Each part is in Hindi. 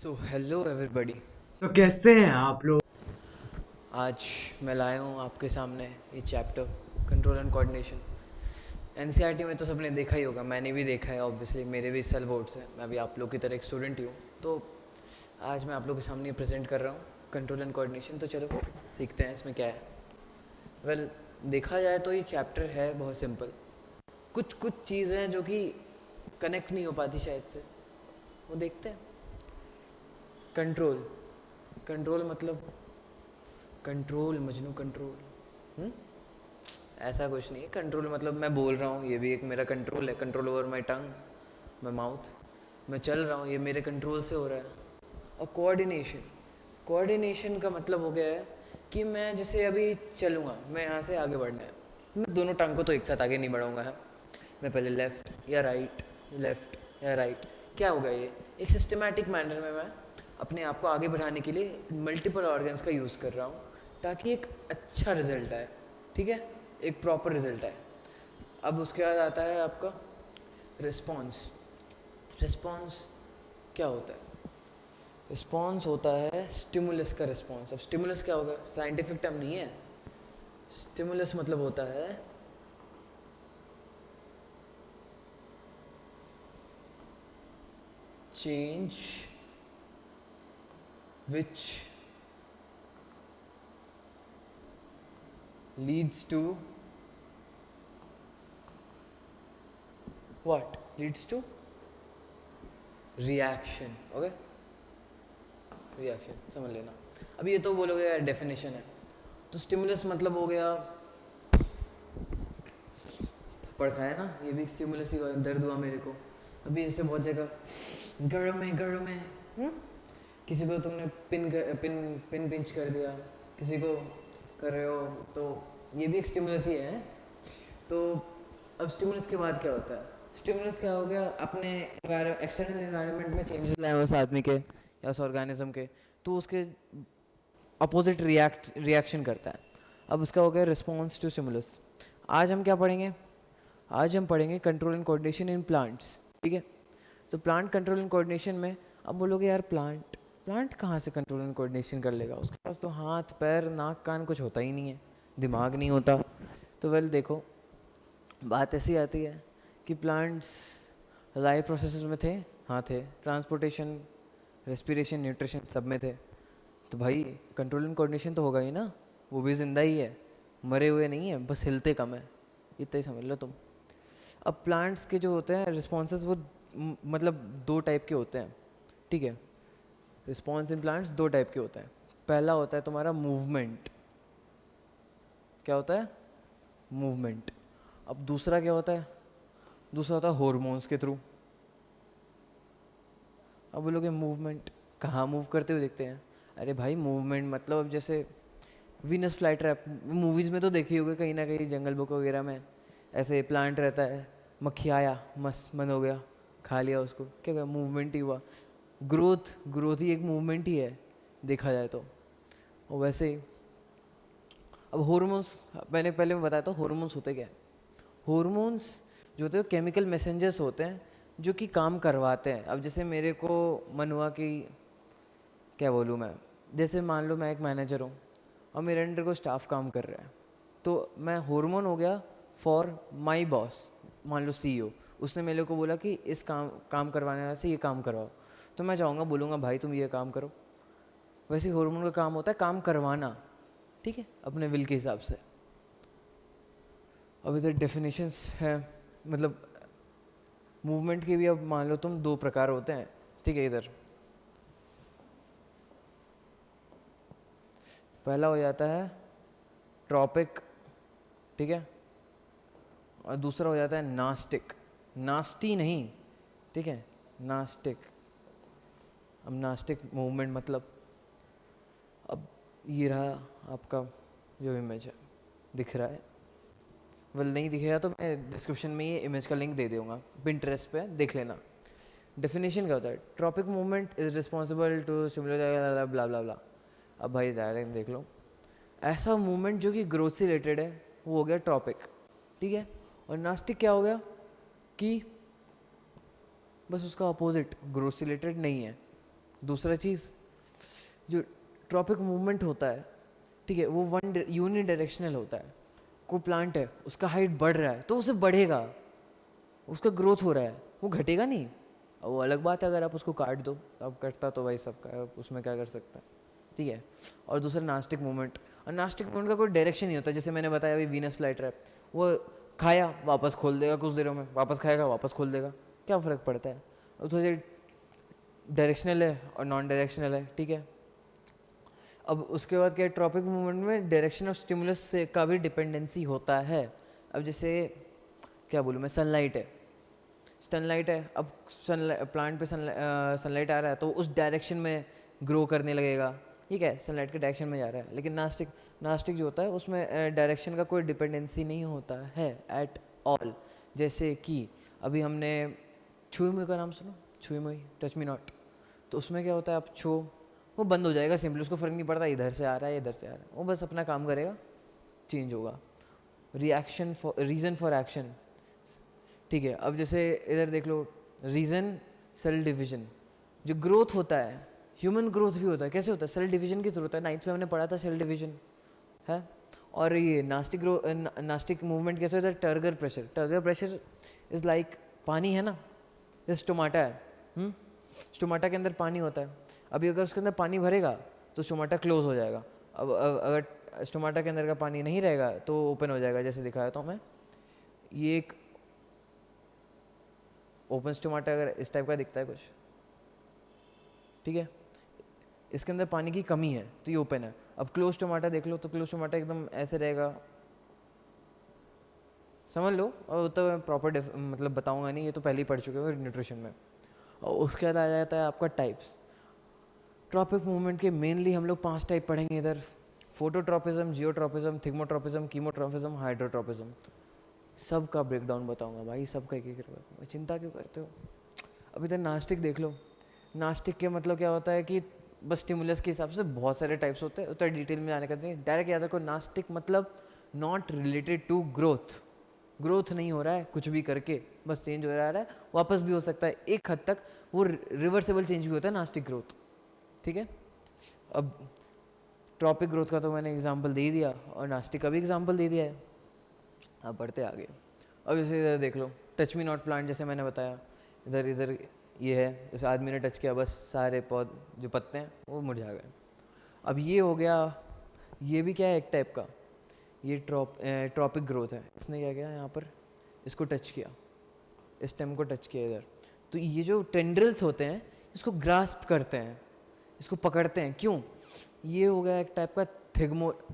So hello everybody. तो कैसे हैं आप लोग। आज मैं लाया हूँ आपके सामने ये chapter control and coordination. NCERT में तो सबने देखा ही होगा, मैंने भी देखा है ऑब्वियसली, मेरे भी सेल बोर्ड्स हैं, मैं भी आप लोग की तरह एक स्टूडेंट ही हूँ। तो आज मैं आप लोग के सामने प्रेजेंट कर रहा हूँ कंट्रोल एंड कोऑर्डिनेशन। तो चलो सीखते हैं इसमें क्या है। वेल देखा जाए तो ये चैप्टर है बहुत सिंपल। कुछ कुछ चीज़ें हैं जो कि कनेक्ट नहीं हो पाती शायद से, वो देखते हैं। कंट्रोल, कंट्रोल मतलब कंट्रोल मजनू कंट्रोल। ऐसा कुछ नहीं है। कंट्रोल मतलब मैं बोल रहा हूँ, ये भी एक मेरा कंट्रोल है। Control over my tongue, my mouth. मैं चल रहा हूँ, ये मेरे कंट्रोल से हो रहा है। और कोऑर्डिनेशन, कोऑर्डिनेशन का मतलब हो गया है कि मैं जैसे अभी चलूँगा, मैं यहाँ से आगे बढ़ना है, मैं दोनों टंग को तो एक साथ आगे नहीं बढ़ाऊँगा है। मैं पहले लेफ़्ट या राइट, लेफ़्ट या राइट, क्या होगा ये एक सिस्टमैटिक मैनर में मैं अपने आप को आगे बढ़ाने के लिए मल्टीपल ऑर्गन्स का यूज़ कर रहा हूँ ताकि एक अच्छा रिजल्ट आए। ठीक है, एक प्रॉपर रिजल्ट आए। अब उसके बाद आता है आपका रिस्पॉन्स। रिस्पॉन्स क्या होता है? रिस्पॉन्स होता है स्टिमुलस का रिस्पॉन्स। अब स्टिमुलस क्या होगा? साइंटिफिक टर्म नहीं है। स्टिमुलस मतलब होता है change which leads to what? Leads to reaction. Okay, reaction समझ लेना। अब ये तो बोलोगे यार डेफिनेशन है, तो स्टिमुलस मतलब हो गया, थप्पड़ खाया ना, ये भी एक स्टिमुलस ही हुआ, दर्द हुआ मेरे को। अभी ऐसे बहुत जगह गर्म है गर्म है। किसी को तुमने पिन पिन पिंच कर दिया, किसी को कर रहे हो, तो ये भी एक स्टिमुलस ही है। तो अब स्टिमुलस के बाद क्या होता है? स्टिमुलस क्या हो गया? अपने एक्सटर्नल एनवायरनमेंट में चेंजेस लाए उस आदमी के या उस ऑर्गेनिज्म के, तो उसके अपोजिट रिएक्शन करता है। अब उसका हो गया रिस्पॉन्स टू स्टिमुलस। आज हम क्या पढ़ेंगे? आज हम पढ़ेंगे control and coordination in plants. ठीक है, तो प्लांट कंट्रोल एंड कोऑर्डिनेशन में अब बोलोगे यार प्लांट प्लांट कहाँ से कंट्रोल एंड कोऑर्डिनेशन कर लेगा? उसके पास तो हाथ पैर नाक कान कुछ होता ही नहीं है, दिमाग नहीं होता। तो वेल देखो, बात ऐसी आती है कि प्लांट्स लाइफ प्रोसेसेस में थे। हाँ थे, ट्रांसपोर्टेशन, रेस्पिरेशन, न्यूट्रिशन सब में थे। तो भाई कंट्रोल एंड कोऑर्डिनेशन तो होगा ही ना, वो भी जिंदा ही है, मरे हुए नहीं है, बस हिलते कम है, इतना ही समझ लो तुम। अब प्लांट्स के जो होते हैं रिस्पॉन्सेज, वो मतलब दो टाइप के होते हैं। ठीक है, रिस्पॉन्स इन प्लांट्स दो टाइप के होते हैं। पहला होता है तुम्हारा मूवमेंट। क्या होता है? मूवमेंट। अब दूसरा क्या होता है? दूसरा होता है हॉर्मोन्स के थ्रू। अब बोलोगे मूवमेंट कहाँ मूव करते हुए देखते हैं? अरे भाई मूवमेंट मतलब अब जैसे वीनस फ्लाई ट्रैप मूवीज़ में तो देखी होगी कहीं ना कहीं, जंगल बुक वगैरह में ऐसे प्लांट रहता है, मक्खी आया मस्त मन हो गया, खा लिया उसको, क्या क्या मूवमेंट ही हुआ। ग्रोथ, ग्रोथ ही एक मूवमेंट ही है देखा जाए तो। और वैसे ही अब हॉर्मोन्स, मैंने पहले बताया था हॉर्मोन्स होते क्या है। हॉर्मोन्स जो होते हैं केमिकल मैसेंजर्स होते हैं जो कि काम करवाते हैं। अब जैसे मेरे को मन हुआ कि क्या बोलूँ मैं, जैसे मान लो मैं एक मैनेजर हूँ और मेरे अंडर को स्टाफ काम कर रहा है, तो मैं हार्मोन हो गया फॉर माय बॉस। मान लो सीईओ, उसने मेरे को बोला कि इस काम करवाने वाले से ये काम करवाओ, तो मैं चाहूँगा, बोलूँगा भाई तुम ये काम करो। वैसे हार्मोन का काम होता है काम करवाना, ठीक है, अपने विल के हिसाब से। अब इधर डेफिनेशंस हैं, मतलब मूवमेंट के भी अब मान लो तुम दो प्रकार होते हैं। ठीक है, इधर पहला हो जाता है ट्रॉपिक, ठीक है, और दूसरा हो जाता है नास्टिक। नास्टी नहीं, ठीक है, नास्टिक। अब नास्टिक मूवमेंट मतलब, अब ये रहा आपका जो इमेज है, दिख रहा है? वेल नहीं दिखेगा तो मैं डिस्क्रिप्शन में ये इमेज का लिंक दे दूँगा, पिंटरेस्ट पे देख लेना। डेफिनेशन क्या होता है? Tropic movement is responsible to stimulate blah blah blah. अब भाई डायरेक्ट देख लो, ऐसा मूवमेंट जो कि ग्रोथ से रिलेटेड है वो हो गया ट्रॉपिक, ठीक है। और नास्टिक क्या हो गया कि बस उसका अपोजिट, ग्रोथ से रिलेटेड नहीं है, दूसरा चीज़, जो ट्रॉपिक मूवमेंट होता है, ठीक है, वो वन यूनि डायरेक्शनल होता है। कोई प्लांट है, उसका हाइट बढ़ रहा है तो उसे बढ़ेगा, उसका ग्रोथ हो रहा है, वो घटेगा नहीं। और वो अलग बात है अगर आप उसको काट दो, अब कटता तो भाई सबका है, उसमें क्या कर सकता है, ठीक है। और दूसरा नास्टिक मूवमेंट, और नास्टिक मूवमेंट का कोई डायरेक्शन नहीं होता। जैसे मैंने बताया अभी वीनस फ्लाई ट्रैप, वो खाया वापस खोल देगा, कुछ देरों में वापस खाएगा वापस खोल देगा, क्या फ़र्क पड़ता है। और थोड़ी डायरेक्शनल है और नॉन डायरेक्शनल है, ठीक है। अब उसके बाद क्या है, ट्रॉपिक मूवमेंट में डायरेक्शन ऑफ स्टिमुलस से का भी डिपेंडेंसी होता है। अब जैसे क्या बोलूँ मैं, सनलाइट है, अब प्लांट पे सनलाइट आ रहा है तो उस डायरेक्शन में ग्रो करने लगेगा, ठीक है, सनलाइट के डायरेक्शन में जा रहा है। लेकिन नास्टिक जो होता है उसमें डायरेक्शन का कोई डिपेंडेंसी नहीं होता है एट ऑल। जैसे कि अभी हमने छुई मुई का नाम सुनो, छुई मुई, टच मी नॉट, तो उसमें क्या होता है, आप छो, वो बंद हो जाएगा सिंपली, उसको फ़र्क नहीं पड़ता इधर से आ रहा है इधर से आ रहा है, वो बस अपना काम करेगा, चेंज होगा। रीज़न फॉर एक्शन, ठीक है। अब जैसे इधर देख लो, रीज़न सेल डिवीजन, जो ग्रोथ होता है, ह्यूमन ग्रोथ भी होता है, कैसे होता है, सेल डिवीजन की जरूरत है। 9th में हमने पढ़ा था सेल डिवीजन है। और ये नास्टिक मूवमेंट कैसे होता है, टर्गर प्रेशर इज़ लाइक पानी है ना, जैसे स्टोमाटा है, स्टोमाटा के अंदर पानी होता है। अभी अगर उसके अंदर पानी भरेगा तो स्टोमाटा क्लोज हो जाएगा। अब अगर स्टोमाटा के अंदर का पानी नहीं रहेगा तो ओपन हो जाएगा, जैसे दिखाया तो मैं, ये एक ओपन स्टोमाटा अगर इस टाइप का दिखता है कुछ, ठीक है, इसके अंदर पानी की कमी है तो ये ओपन है। अब क्लोज टमाटा देख लो तो क्लोज टमाटा एकदम ऐसे रहेगा, समझ लो। और तो मैं प्रॉपर मतलब बताऊंगा नहीं, ये तो पहले ही पढ़ चुके हो न्यूट्रिशन में। और उसके बाद आ जाता है आपका टाइप्स। ट्रॉपिक मूवमेंट के मेनली हम लोग 5 टाइप पढ़ेंगे इधर, phototropism, geotropism, thigmotropism, chemotropism, hydrotropism. सब का ब्रेकडाउन बताऊंगा भाई, सब का एक चिंता क्यों करते हो। अभी तक नास्टिक देख लो, नास्टिक के मतलब क्या होता है कि बस स्टिमुलस के हिसाब से बहुत सारे टाइप्स होते हैं, उतना डिटेल में जाने का नहीं, डायरेक्ट याद रखो नास्टिक मतलब नॉट रिलेटेड टू ग्रोथ नहीं हो रहा है कुछ भी करके, बस चेंज हो रहा है, वापस भी हो सकता है एक हद तक, वो रिवर्सेबल चेंज भी होता है नास्टिक ग्रोथ, ठीक है। अब ट्रॉपिक ग्रोथ का तो मैंने एग्जांपल दे ही दिया और नास्टिक का भी एग्जांपल दे दिया है। अब बढ़ते आगे। अब जैसे इधर देख लो, टच मी नॉट प्लांट, जैसे मैंने बताया, इधर ये है, जैसे आदमी ने टच किया बस सारे पौध जो पत्ते हैं वो मुरझा गए। अब ये हो गया, ये भी क्या है एक टाइप का, ये ट्रॉपिक ग्रोथ है। इसने क्या किया यहाँ पर, इसको टच किया, इस स्टेम को टच किया इधर, तो ये जो टेंड्रिल्स होते हैं इसको ग्रास्प करते हैं, इसको पकड़ते हैं, क्यों, ये हो गया एक टाइप का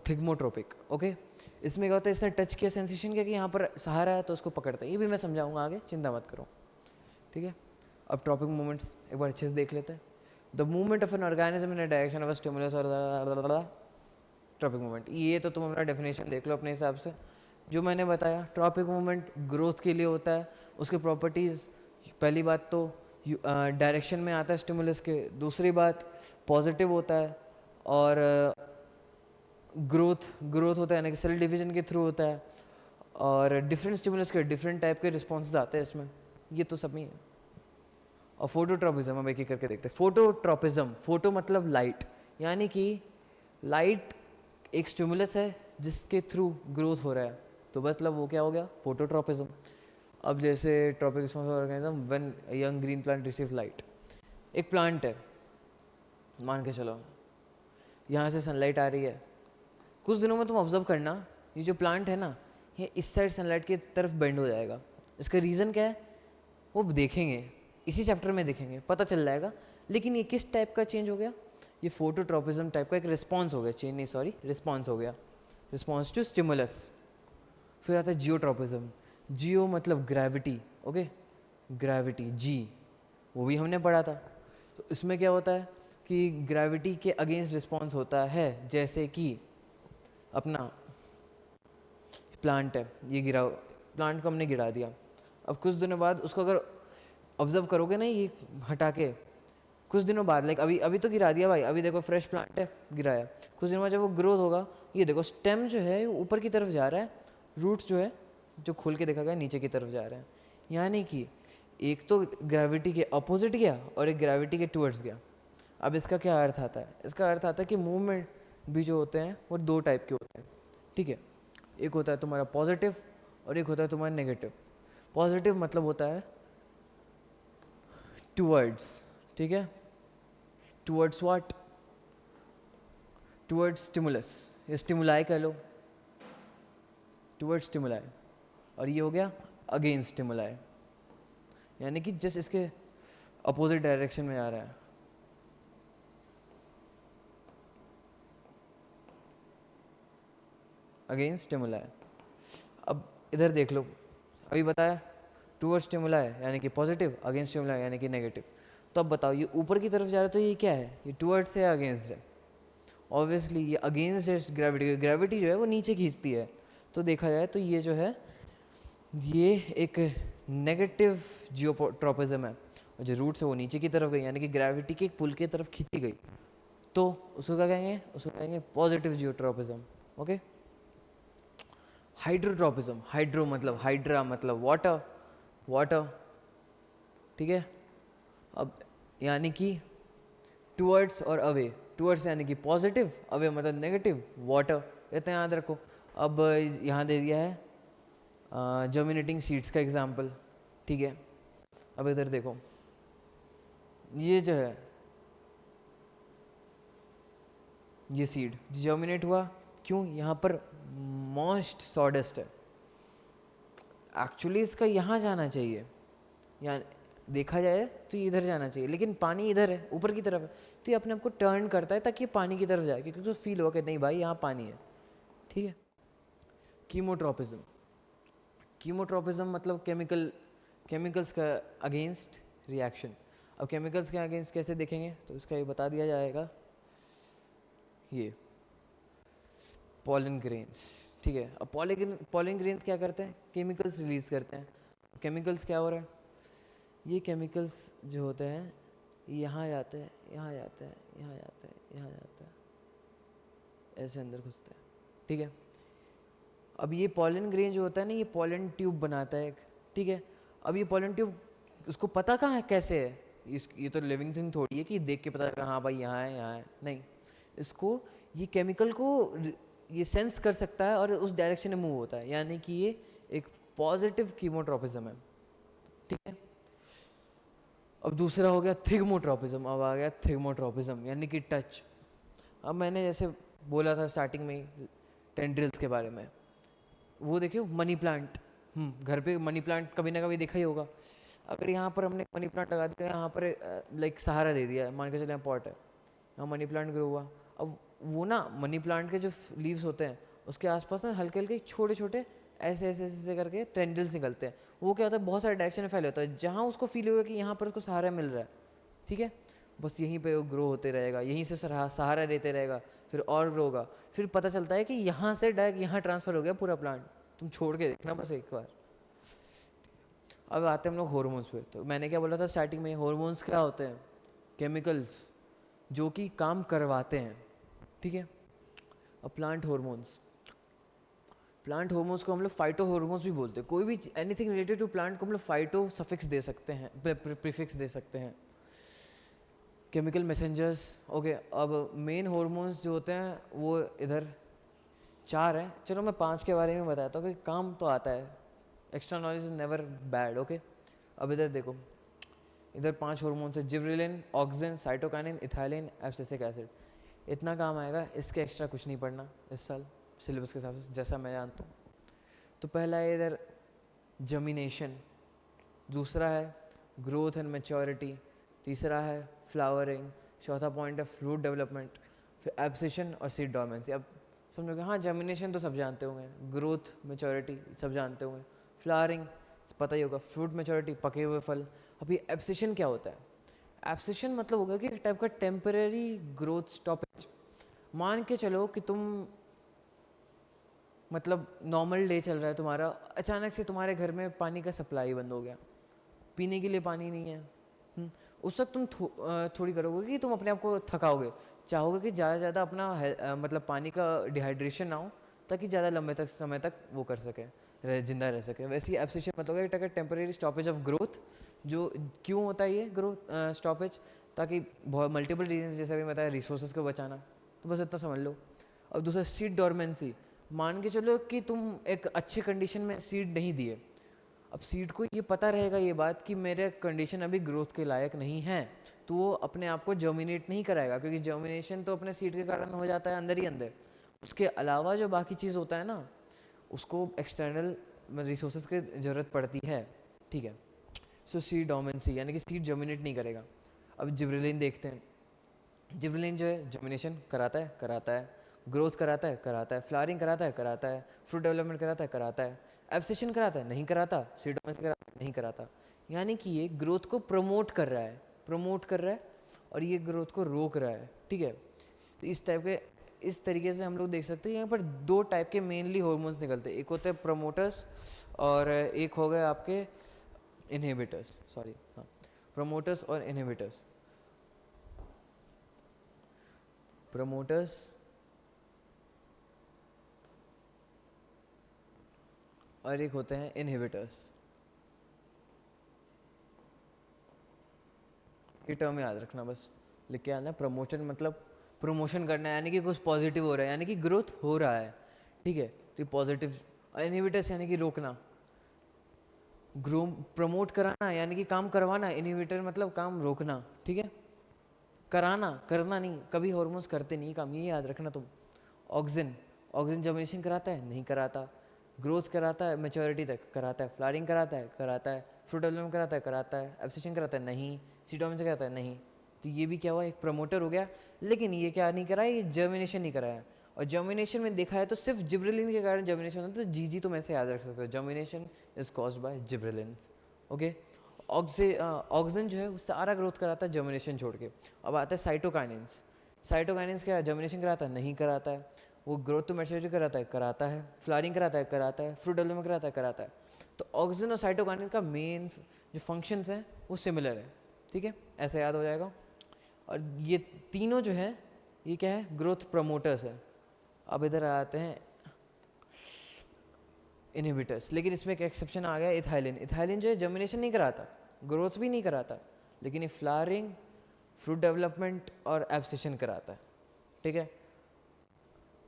थिग्मोट्रोपिक, ओके। इसमें क्या होता है, इसने टच किया, सेंसेशन किया कि यहाँ पर सहारा है तो उसको पकड़ता है, ये भी मैं समझाऊंगा आगे, चिंता मत करो, ठीक है। अब ट्रॉपिक मूवमेंट्स एक बार अच्छे से देख लेते हैं। The movement of an organism in direction of stimulus और ट्रॉपिक मूवमेंट, ये तो तुम अपना डेफिनेशन देख लो अपने हिसाब से। जो मैंने बताया, ट्रॉपिक मूवमेंट ग्रोथ के लिए होता है, उसके प्रॉपर्टीज़, पहली बात तो डायरेक्शन में आता है स्टिमुलस के, दूसरी बात पॉजिटिव होता है, और ग्रोथ होता है यानी कि सेल डिवीजन के थ्रू होता है, और डिफरेंट स्टिमुलस के डिफरेंट टाइप के रिस्पॉन्सेज आते हैं इसमें, ये तो सब ही है। और फोटोट्रॉपिज्म हम एक एक करके देखते हैं। फोटोट्रॉपिज्म, फोटो मतलब लाइट, यानी कि लाइट एक स्टिमुलस है जिसके थ्रू ग्रोथ हो रहा है, तो मतलब वो क्या हो गया, फोटोट्रॉपिज्म। अब जैसे tropic response organism when young green plant receive light, एक प्लांट है, मान के चलो यहाँ से सनलाइट आ रही है, कुछ दिनों में तुम ऑब्जर्व करना, ये जो प्लांट है ना, ये इस साइड सनलाइट की तरफ बेंड हो जाएगा। इसका रीज़न क्या है वो देखेंगे, इसी चैप्टर में देखेंगे, पता चल जाएगा। लेकिन ये किस टाइप का चेंज हो गया, ये फोटोट्रॉपिज्म टाइप का एक रिस्पॉन्स हो गया, चेंज नहीं सॉरी, रिस्पॉन्स हो गया, रिस्पॉन्स टू स्टिमुलस। फिर आता है जियोट्रॉपिज्म, जियो मतलब ग्रेविटी, ओके, ग्रेविटी जी, वो भी हमने पढ़ा था। तो इसमें क्या होता है कि ग्रेविटी के अगेंस्ट रिस्पॉन्स होता है, जैसे कि अपना प्लांट है, ये गिरा, प्लांट को हमने गिरा दिया, अब कुछ दिनों बाद उसको अगर ऑब्जर्व करोगे ना, ये हटा के कुछ दिनों बाद, लाइक अभी तो गिरा दिया भाई, अभी देखो फ्रेश प्लांट है, गिराया, कुछ दिनों बाद जब वो ग्रोथ होगा, ये देखो स्टेम जो है वो ऊपर की तरफ जा रहा है, रूट्स जो है जो खोल के देखा गया नीचे की तरफ जा रहे हैं, यानी कि एक तो ग्रेविटी के अपोजिट गया और एक ग्रेविटी के टूवर्ड्स गया। अब इसका क्या अर्थ आता है? इसका अर्थ आता है कि मूवमेंट भी जो होते हैं वो दो टाइप के होते हैं, ठीक है। एक होता है तुम्हारा पॉजिटिव और एक होता है तुम्हारा नेगेटिव। पॉजिटिव मतलब होता है टूवर्ड्स, ठीक है, टूवर्ड्स व्हाट, टूवर्ड्स स्टिमुलस, ये स्टिमुलाई कह लो, टूवर्ड्स स्टिमुलाई। और ये हो गया अगेंस्ट स्टिमुलाई, यानी कि जस्ट इसके अपोजिट डायरेक्शन में आ रहा है। Against stimuli. अब इधर देख लो, अभी बताया टूवर्ड्स स्टिमुलाई यानी कि पॉजिटिव, अगेंस्ट स्टिमुलाई यानी कि नेगेटिव। तो अब बताओ ये ऊपर की तरफ जा रहा है तो ये क्या है? ये टूवर्ड्स है या अगेंस्ट है? ऑब्वियसली ये अगेंस्ट है ग्रेविटी। ग्रेविटी जो है वो नीचे खींचती है, तो देखा जाए तो ये जो है ये एक नेगेटिव जियोट्रॉपिज्म है, और जो रूट है वो नीचे की तरफ गई, यानी कि ग्रेविटी के एक पुल की तरफ खींची गई, तो उसको क्या कहेंगे? उसको कहेंगे positive geotropism. Okay. Hydrotropism, hydro मतलब हाइड्रा मतलब वाटर, वाटर, ठीक है। अब यानी कि टूवर्ड्स और अवे, टूवर्ड्स यानी कि पॉजिटिव, अवे मतलब नेगेटिव, वाटर, इतना याद रखो। अब यहाँ दे दिया है जर्मिनेटिंग सीड्स का एग्जाम्पल, ठीक है। अब इधर देखो, ये जो है ये सीड जर्मिनेट हुआ, क्यों? यहाँ पर मॉइस्ट सॉडेस्ट है, एक्चुअली इसका यहाँ जाना चाहिए, यहाँ देखा जाए तो ये इधर जाना चाहिए, लेकिन पानी इधर है, ऊपर की तरफ है, तो ये अपने आप को टर्न करता है ताकि ये पानी की तरफ जाए, क्योंकि उसको फील होगा कि नहीं भाई यहाँ पानी है, ठीक है। कीमोट्रोपिज्म, कीमोट्रोपिज्म मतलब केमिकल्स का अगेंस्ट रिएक्शन। अब केमिकल्स के अगेंस्ट कैसे देखेंगे तो इसका ये बता दिया जाएगा, ये पॉलन ग्रेन्स, ठीक है। अब पॉलन ग्रेन्स क्या करते हैं? केमिकल्स रिलीज करते हैं। केमिकल्स क्या हो रहा है? ये केमिकल्स जो होते हैं यहाँ जाते हैं, यहाँ जाते हैं, यहाँ जाते हैं, यहाँ जाते हैं, ऐसे अंदर घुसते हैं, ठीक है। अब ये पॉलन ग्रेन जो होता है ना, ये पॉलन ट्यूब बनाता है एक, ठीक है। अब ये पॉलन ट्यूब उसको पता कहाँ है कैसे है? ये तो लिविंग थिंग थोड़ी है कि देख के पता चलेगा हाँ भाई यहाँ है, यहाँ है, नहीं। इसको ये केमिकल को ये सेंस कर सकता है और उस डायरेक्शन में मूव होता है, यानी कि ये एक पॉजिटिव कीमोट्रोपिज्म है, ठीक है। अब दूसरा हो गया थिग्मोट्रोपिज्म। अब आ गया थिग्मोट्रोपिज्म यानी कि टच। अब मैंने जैसे बोला था स्टार्टिंग में टेंड्रिल्स के बारे में, वो देखियो मनी प्लांट, घर पे मनी प्लांट कभी ना कभी देखा ही होगा। अगर यहाँ पर हमने मनी प्लांट लगा दिया, यहाँ पर लाइक सहारा दे दिया, मान के चले यहाँ पॉट है, यहाँ मनी प्लांट ग्रो हुआ। अब वो ना मनी प्लांट के जो लीव्स होते हैं उसके आसपास ना हल्के हल्के छोटे छोटे ऐसे ऐसे ऐसे करके टेंड्रिल्स निकलते हैं। वो क्या होता है? बहुत सारे डायरेक्शन में फैले होता है, जहाँ उसको फील होगा कि यहाँ पर उसको सहारा मिल रहा है, ठीक है, बस यहीं पे वो ग्रो होते रहेगा, यहीं से सहारा लेते रहेगा, फिर और ग्रो होगा। फिर पता चलता है कि यहाँ से डायरेक्ट यहाँ ट्रांसफ़र हो गया पूरा प्लांट। तुम छोड़ के देखना बस एक बार। अब आते हैं हम लोग हॉर्मोन्स पे। तो मैंने क्या बोला था स्टार्टिंग में, हॉर्मोन्स क्या होते हैं? केमिकल्स जो कि काम करवाते हैं, ठीक है। अब प्लांट हॉर्मोन्स, प्लांट हॉर्मोन्स को हम लोग फाइटो हॉर्मोन्स भी बोलते हैं। कोई भी एनीथिंग रिलेटेड टू प्लांट को हम लोग फाइटो सफिक्स दे सकते हैं, प्रीफिक्स दे सकते हैं। Chemical messengers, okay. अब मेन हॉर्मोन्स जो होते हैं वो इधर 4 हैं, चलो मैं 5 के बारे में बताता हूँ कि काम तो आता है, extra knowledge is never bad, okay. अब इधर देखो, इधर 5 हॉर्मोन्स है, gibberellin, auxin, cytokinin, ethylene, abscisic acid. इतना काम आएगा, इसके एक्स्ट्रा कुछ नहीं पढ़ना इस साल सिलेबस के हिसाब से, जैसा मैं जानता हूँ। तो पहला है इधर जर्मिनेशन, दूसरा है ग्रोथ एंड मैच्योरिटी, तीसरा है फ्लावरिंग, चौथा पॉइंट है फ्रूट डेवलपमेंट, फिर एब्सिशन और सीड डोर्मेंसी। अब समझोगे हाँ जर्मिनेशन तो सब जानते होंगे, ग्रोथ मैच्योरिटी सब जानते होंगे, फ्लावरिंग पता ही होगा, फ्रूट मैच्योरिटी पके हुए फल। अभी एब्सिशन क्या होता है? एब्सिशन मतलब होगा कि एक टाइप का टेम्परेरी ग्रोथ स्टॉपेज। मान के चलो कि तुम मतलब नॉर्मल डे चल रहा है तुम्हारा, अचानक से तुम्हारे घर में पानी का सप्लाई बंद हो गया, पीने के लिए पानी नहीं है। उस वक्त तुम थोड़ी करोगे कि तुम अपने आप को थकाओगे, चाहोगे कि ज़्यादा से ज़्यादा अपना मतलब पानी का डिहाइड्रेशन ना हो, ताकि ज़्यादा लंबे तक समय तक वो कर सके, जिंदा रह सके। वैसे ही एब्सिशन मतलब एक टेम्परेरी स्टॉपेज ऑफ ग्रोथ। जो क्यों होता है ये ग्रोथ स्टॉपेज? ताकि बहुत मल्टीपल रीजन, जैसे अभी बताया रिसोर्सेज को बचाना, तो बस इतना समझ लो। अब दूसरा सीड डोरमेंसी, मान के चलो कि तुम एक अच्छे कंडीशन में सीड नहीं दिए, अब सीड को ये पता रहेगा ये बात कि मेरे कंडीशन अभी ग्रोथ के लायक नहीं है, तो वो अपने आप को जर्मिनेट नहीं कराएगा, क्योंकि जर्मिनेशन तो अपने सीड के कारण हो जाता है अंदर ही अंदर। उसके अलावा जो बाकी चीज़ होता है ना, उसको एक्सटर्नल रिसोर्सेज की ज़रूरत पड़ती है, ठीक है। सो सीड डोमेंसी यानी कि सीड जर्मिनेट नहीं करेगा। अब जिब्रेलिन देखते हैं, जिब्रेलिन जो है जर्मिनेशन कराता है, ग्रोथ कराता है, फ्लावरिंग कराता है, फ्रूट डेवलपमेंट कराता है, एब्सेशन कराता है, नहीं कराता, सीड डोमेंसी कराता है, नहीं कराता। यानी कि ये ग्रोथ को प्रमोट कर रहा है और ये ग्रोथ को रोक रहा है, ठीक है। तो इस तरीके से हम लोग देख सकते हैं यहाँ पर दो टाइप के मेनली हार्मोन्स निकलते हैं, एक होते हैं प्रमोटर्स और एक हो गए आपके इनहिबिटर्स, सॉरी हाँ, प्रमोटर्स और इनहिबिटर्स। प्रमोटर्स और एक होते हैं इनहिबिटर्स। ये टर्म याद रखना, बस लिख के आना। प्रमोशन मतलब प्रमोशन करना है, यानी कि कुछ पॉजिटिव हो रहा है, यानी कि ग्रोथ हो रहा है, ठीक है, तो पॉजिटिव। इनहिबिटर्स यानी कि रोकना, ग्रो प्रमोट कराना यानी कि काम करवाना, इनहिबिटर मतलब काम रोकना, ठीक है, कराना, करना नहीं, कभी हार्मोन्स करते नहीं काम, ये याद रखना तुम। ऑक्सिन जर्मिनेशन कराता है, नहीं कराता, ग्रोथ कराता है मैच्योरिटी तक, कराता है, फ्लावरिंग कराता है, फ्रूट डेवलपमेंट कराता है, एब्सेशन कराता है, नहीं, सीड डोमेंसी कराता है, नहीं। तो ये भी क्या हुआ, एक प्रमोटर हो गया, लेकिन ये क्या नहीं कराया, ये जर्मिनेशन नहीं कराया। और जर्मिनेशन में देखा है तो सिर्फ जिब्रेलिन के कारण जर्मिनेशन होता है, तो जी तुम ऐसे याद रख सकते हो, germination is caused by gibberellins, okay. Auxin जो है वो सारा ग्रोथ कराता है जर्मिनेशन छोड़ के। अब आता है साइटोकाइनेंस क्या है, जर्मिनेशन कराता है, नहीं कराता है, वो ग्रोथ तो मैच्योरिटी कराता है, फ्लावरिंग कराता है, फ्रूट डेवलपमेंट कराता है। तो ऑक्सिन और साइटोकाइनेन का मेन जो फंक्शंस हैं वो सिमिलर है, ठीक है, ऐसे याद हो जाएगा। और ये तीनों जो है ये क्या है, ग्रोथ प्रमोटर्स है। अब इधर आते हैं इनहिबिटर्स, लेकिन इसमें एक एक्सेप्शन आ गया, इथाइलिन जो है जर्मिनेशन नहीं कराता, ग्रोथ भी नहीं कराता, लेकिन ये फ्लावरिंग, फ्रूट डेवलपमेंट और एब्सेशन कराता है, ठीक है।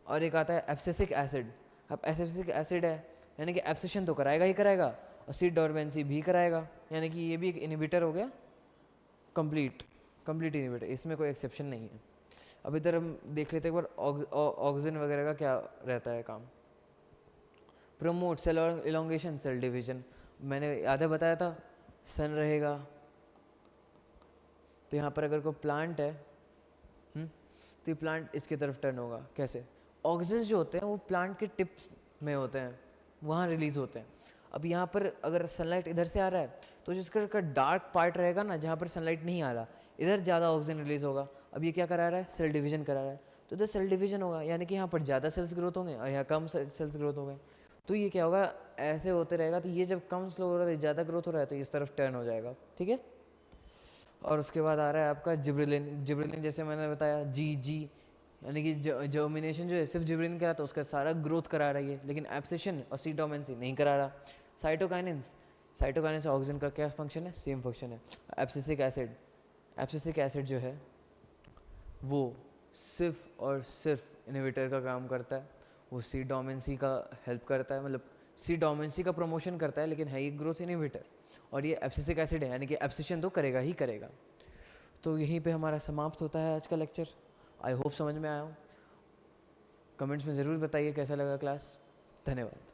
और एक आता है एब्सेसिक एसिड। अब एब्सेसिक एसिड है यानी कि एब्सेशन तो कराएगा ही कराएगा और सीड डोरमेंसी भी कराएगा, यानी कि ये भी एक इनहिबिटर हो गया, कंप्लीट इनहिबिटर, इसमें कोई एक्सेप्शन नहीं है। अब इधर हम देख लेते हैं एक बार ऑक्सिन वगैरह का क्या रहता है काम। Promote cell elongation, cell division, मैंने आधा बताया था, सन रहेगा, तो यहाँ पर अगर कोई प्लांट है तो ये प्लांट इसकी तरफ टर्न होगा, कैसे, ऑक्सीजन जो होते हैं वो प्लांट के टिप्स में होते हैं, वहाँ रिलीज होते हैं। अब यहाँ पर अगर सनलाइट इधर से आ रहा है तो जिसका डार्क पार्ट रहेगा ना, जहाँ पर सनलाइट नहीं आ रहा, इधर ज़्यादा ऑक्सीजन रिलीज होगा। अब ये क्या करा रहा है, सेल डिवीजन करा रहा है, तो इधर सेल डिवीजन होगा, यानी कि यहाँ पर ज़्यादा सेल्स ग्रोथ होंगे और यहाँ कम सेल्स ग्रोथ होंगे। तो ये क्या होगा, ऐसे होते रहेगा। तो ये जब कम स्लो हो रहा है, ज़्यादा ग्रोथ हो रहा है, तो इस तरफ टर्न हो जाएगा, ठीक है। और उसके बाद आ रहा है आपका जिब्रेलिन जैसे मैंने बताया, जी यानी कि जर्मिनेशन जो है सिर्फ जिब्रेलिन करा, तो उसका सारा ग्रोथ करा रही है, लेकिन एब्सेशन और सीड डोमेंसी नहीं करा रहा। साइटोकाइनेंस ऑक्सीजन का क्या फंक्शन है, सेम फंक्शन है। एब्सिसिक एसिड जो है वो सिर्फ और सिर्फ इनहिबिटर का काम करता है, वो सीड डोमेंसी का हेल्प करता है, मतलब सीड डोमेंसी का प्रमोशन करता है, लेकिन है ये ग्रोथ इनहिबिटर। और ये एब्सिसिक एसिड है, यानी कि एब्सेशन तो करेगा ही करेगा। तो यहीं पे हमारा समाप्त होता है आज का लेक्चर। आई होप समझ में आया हो। कमेंट्स में ज़रूर बताइए कैसा लगा क्लास। धन्यवाद।